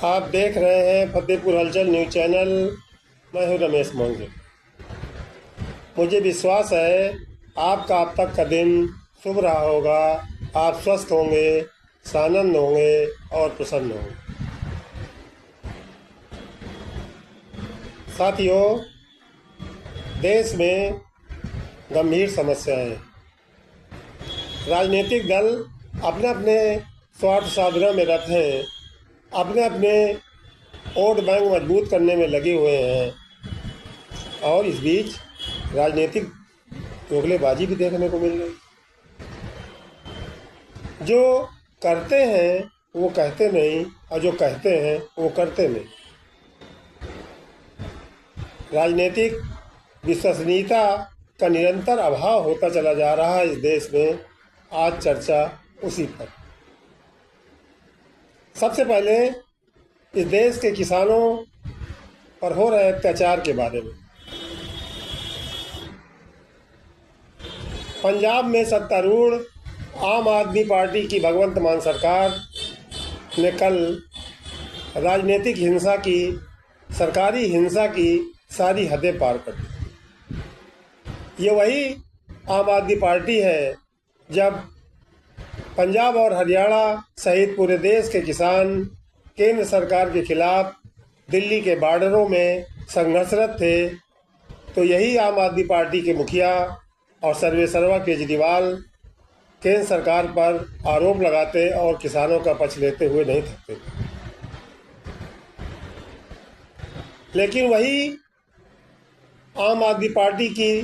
आप देख रहे हैं फतेहपुर हलचल न्यूज़ चैनल। मैं हूं रमेश मोंगे। मुझे विश्वास है आपका अब तक का दिन शुभ रहा होगा। आप स्वस्थ होंगे, सानंद होंगे और प्रसन्न होंगे। साथियों, देश में गंभीर समस्याएं हैं। राजनीतिक दल अपने अपने स्वार्थ साधना में रत हैं, अपने अपने वोट बैंक मजबूत करने में लगे हुए हैं और इस बीच राजनीतिक दोगलेबाजी भी देखने को मिल रही। जो करते हैं वो कहते नहीं और जो कहते हैं वो करते नहीं। राजनीतिक विश्वसनीयता का निरंतर अभाव होता चला जा रहा है इस देश में। आज चर्चा उसी पर। सबसे पहले इस देश के किसानों पर हो रहे अत्याचार के बारे में। पंजाब में सत्तारूढ़ आम आदमी पार्टी की भगवंत मान सरकार ने कल राजनीतिक हिंसा की, सरकारी हिंसा की सारी हदें पार कर दी। ये वही आम आदमी पार्टी है जब पंजाब और हरियाणा सहित पूरे देश के किसान केंद्र सरकार के खिलाफ दिल्ली के बॉर्डरों में संघर्षरत थे, तो यही आम आदमी पार्टी के मुखिया और सर्वेसर्वा केजरीवाल केंद्र सरकार पर आरोप लगाते और किसानों का पक्ष लेते हुए नहीं थकते थे। लेकिन वही आम आदमी पार्टी की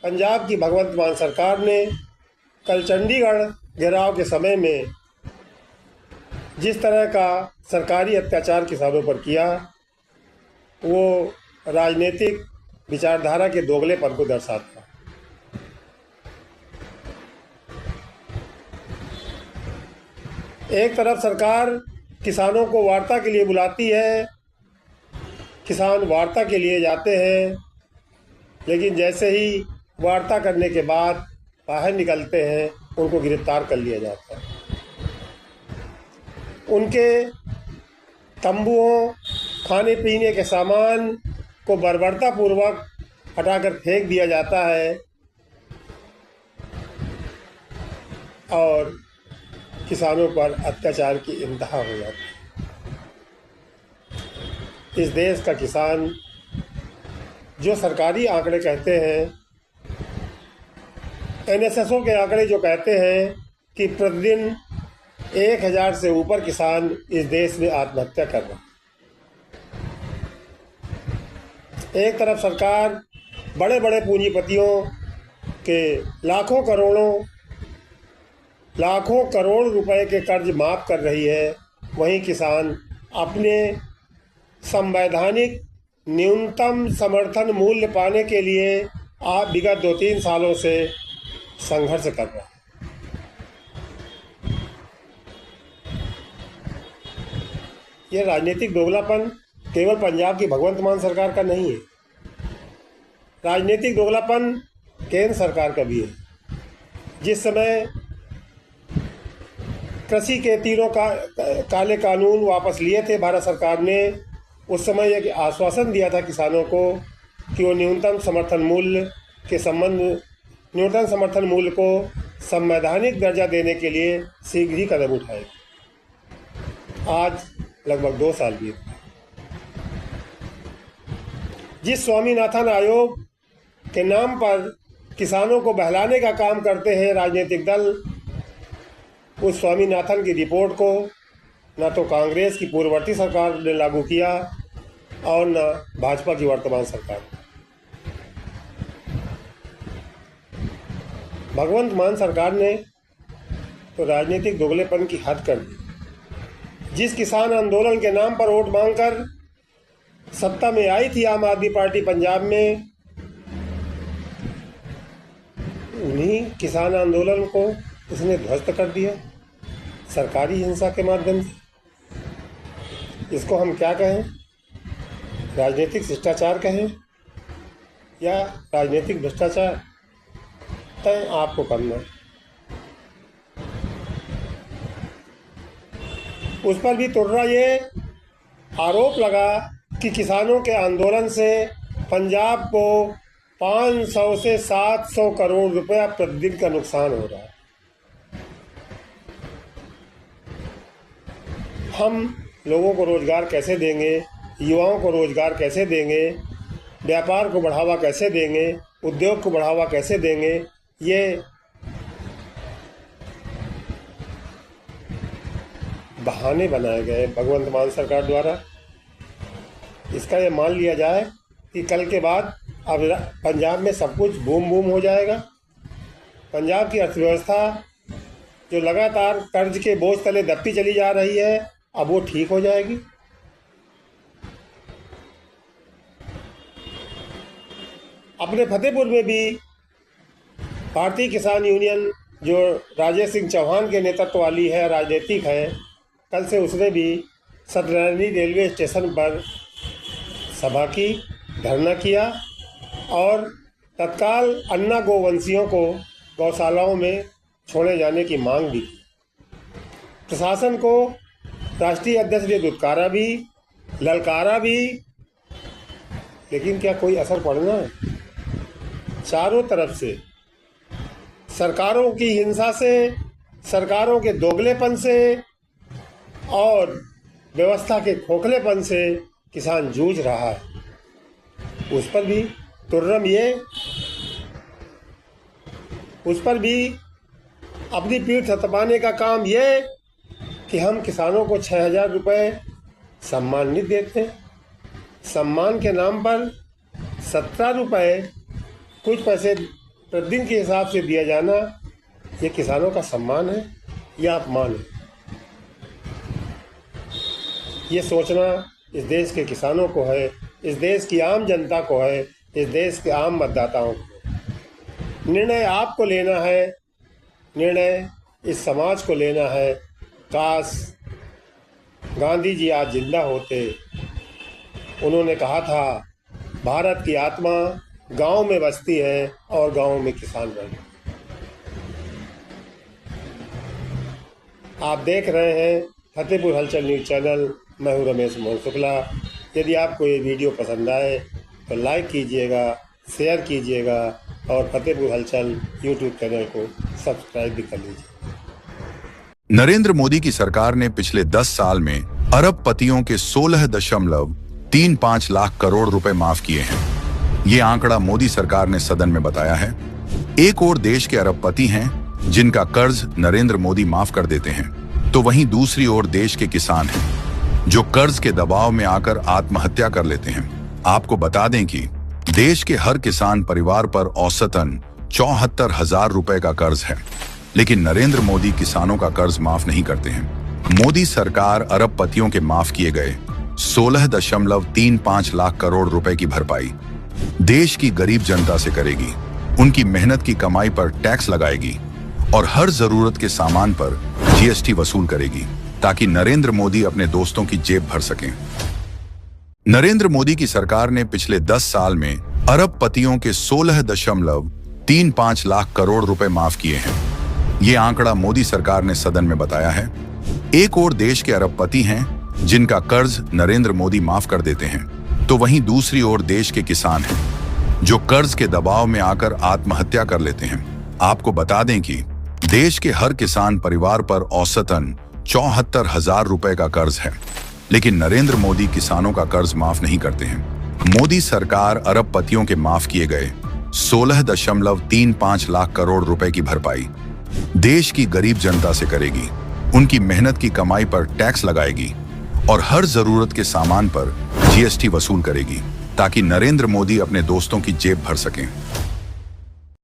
पंजाब की भगवंत मान सरकार ने कल चंडीगढ़ घेराव के समय में जिस तरह का सरकारी अत्याचार किसानों पर किया, वो राजनीतिक विचारधारा के दोगलेपन को दर्शाता है। एक तरफ सरकार किसानों को वार्ता के लिए बुलाती है, किसान वार्ता के लिए जाते हैं, लेकिन जैसे ही वार्ता करने के बाद बाहर निकलते हैं उनको गिरफ्तार कर लिया जाता है। उनके तंबुओं, खाने पीने के सामान को बर्बरतापूर्वक हटाकर फेंक दिया जाता है और किसानों पर अत्याचार की इंतहा हो जाती है। इस देश का किसान, जो सरकारी आंकड़े कहते हैं, एनएसएसओ के आंकड़े जो कहते हैं कि प्रतिदिन 1000 से ऊपर किसान इस देश में आत्महत्या कर रहे हैं। एक तरफ सरकार बड़े बड़े पूंजीपतियों के लाखों करोड़ रुपए के कर्ज माफ़ कर रही है, वहीं किसान अपने संवैधानिक न्यूनतम समर्थन मूल्य पाने के लिए विगत 2-3 सालों से संघर्ष कर रहा है। ये राजनीतिक दोगलापन केवल पंजाब की भगवंत मान सरकार का नहीं है, राजनीतिक दोगलापन केंद्र सरकार का भी है। जिस समय कृषि के तीनों काले कानून वापस लिए थे भारत सरकार ने, उस समय एक आश्वासन दिया था किसानों को कि वो न्यूनतम समर्थन मूल्य को संवैधानिक दर्जा देने के लिए शीघ्र ही कदम उठाएगी। आज लगभग 2 साल बीत गए। जिस स्वामीनाथन आयोग के नाम पर किसानों को बहलाने का काम करते हैं राजनीतिक दल, उस स्वामीनाथन की रिपोर्ट को न तो कांग्रेस की पूर्ववर्ती सरकार ने लागू किया और न भाजपा की वर्तमान सरकार। भगवंत मान सरकार ने तो राजनीतिक दोगलेपन की हद कर दी। जिस किसान आंदोलन के नाम पर वोट मांगकर सत्ता में आई थी आम आदमी पार्टी पंजाब में, उन्हीं किसान आंदोलन को उसने ध्वस्त कर दिया सरकारी हिंसा के माध्यम से। इसको हम क्या कहें? राजनीतिक शिष्टाचार कहें या राजनीतिक भ्रष्टाचार? तय आपको करना। उस पर भी तुर्रा ये आरोप लगा कि किसानों के आंदोलन से पंजाब को 500 से 700 करोड़ रुपया प्रतिदिन का नुकसान हो रहा है। हम लोगों को रोजगार कैसे देंगे, युवाओं को रोजगार कैसे देंगे, व्यापार को बढ़ावा कैसे देंगे, उद्योग को बढ़ावा कैसे देंगे, ये बहाने बनाए गए भगवंत मान सरकार द्वारा। इसका ये मान लिया जाए कि कल के बाद अब पंजाब में सब कुछ बूम बूम हो जाएगा। पंजाब की अर्थव्यवस्था जो लगातार कर्ज के बोझ तले दबती चली जा रही है, अब वो ठीक हो जाएगी। अपने फतेहपुर में भी भारतीय किसान यूनियन जो राजेश सिंह चौहान के नेतृत्व वाली है, राजनीतिक है, कल से उसने भी सतनारायणी रेलवे स्टेशन पर सभा की, धरना किया और तत्काल अन्ना गोवंशियों को गौशालाओं में छोड़े जाने की मांग भी की। प्रशासन को राष्ट्रीय अध्यक्ष ने दुत्कारा भी, ललकारा भी, लेकिन क्या कोई असर पड़ना है? चारों तरफ से सरकारों की हिंसा से, सरकारों के दोगलेपन से और व्यवस्था के खोखलेपन से किसान जूझ रहा है। उस पर भी अपनी पीठ थपथपाने का काम ये कि हम किसानों को 6,000 रुपये सम्मानित देते हैं। सम्मान के नाम पर 17 रुपये कुछ पैसे प्रतिदिन के हिसाब से दिया जाना, ये किसानों का सम्मान है या अपमान है? ये सोचना इस देश के किसानों को है, इस देश की आम जनता को है, इस देश के आम मतदाताओं को। निर्णय आपको लेना है, निर्णय इस समाज को लेना है। काश गांधी जी आज जिंदा होते। उन्होंने कहा था, भारत की आत्मा गांव में बसती है और गांव में किसान रहते हैं। आप देख रहे हैं फतेहपुर हलचल न्यूज़ चैनल। मैं हूं रमेश मोहन शुक्ला। यदि आपको ये वीडियो पसंद आए तो लाइक कीजिएगा, शेयर कीजिएगा और फतेहपुर हलचल यूट्यूब चैनल को सब्सक्राइब भी कर लीजिए। नरेंद्र मोदी की सरकार ने पिछले 10 साल में अरबपतियों के 16.35 लाख करोड़ रुपए माफ किए हैं। ये आंकड़ा मोदी सरकार ने सदन में बताया है। एक और देश के अरबपति हैं जिनका कर्ज नरेंद्र मोदी माफ कर देते हैं, तो वहीं दूसरी ओर देश के किसान हैं जो कर्ज के दबाव में आकर आत्महत्या कर लेते हैं। आपको बता दें कि देश के हर किसान परिवार पर औसतन 74,000 रुपए का कर्ज है, लेकिन नरेंद्र मोदी किसानों का कर्ज माफ नहीं करते हैं। मोदी सरकार अरबपतियों के माफ किए गए 16.35 लाख करोड़ रुपए की भरपाई देश की गरीब जनता से करेगी, उनकी मेहनत की कमाई पर टैक्स लगाएगी और हर जरूरत के सामान पर जीएसटी वसूल करेगी, ताकि नरेंद्र मोदी अपने दोस्तों की जेब भर सकें। नरेंद्र मोदी की सरकार ने पिछले 10 साल में अरबपतियों के 16.35 लाख करोड़ रुपए माफ किए हैं। ये आंकड़ा मोदी सरकार ने सदन में बताया है। एक और देश के अरबपति हैं जिनका कर्ज नरेंद्र मोदी माफ कर देते हैं, तो वहीं दूसरी ओर देश के किसान हैं जो कर्ज के दबाव में आकर आत्महत्या कर लेते हैं। आपको बता दें कि देश के हर किसान परिवार पर औसतन 74,000 रुपए का कर्ज है, लेकिन नरेंद्र मोदी किसानों का कर्ज माफ नहीं करते हैं। मोदी सरकार अरबपतियों के माफ किए गए 16.35 लाख करोड़ रुपए की भरपाई देश की गरीब जनता से करेगी, उनकी मेहनत की कमाई पर टैक्स लगाएगी और हर जरूरत के सामान पर जीएसटी वसूल करेगी, ताकि नरेंद्र मोदी अपने दोस्तों की जेब भर सकें।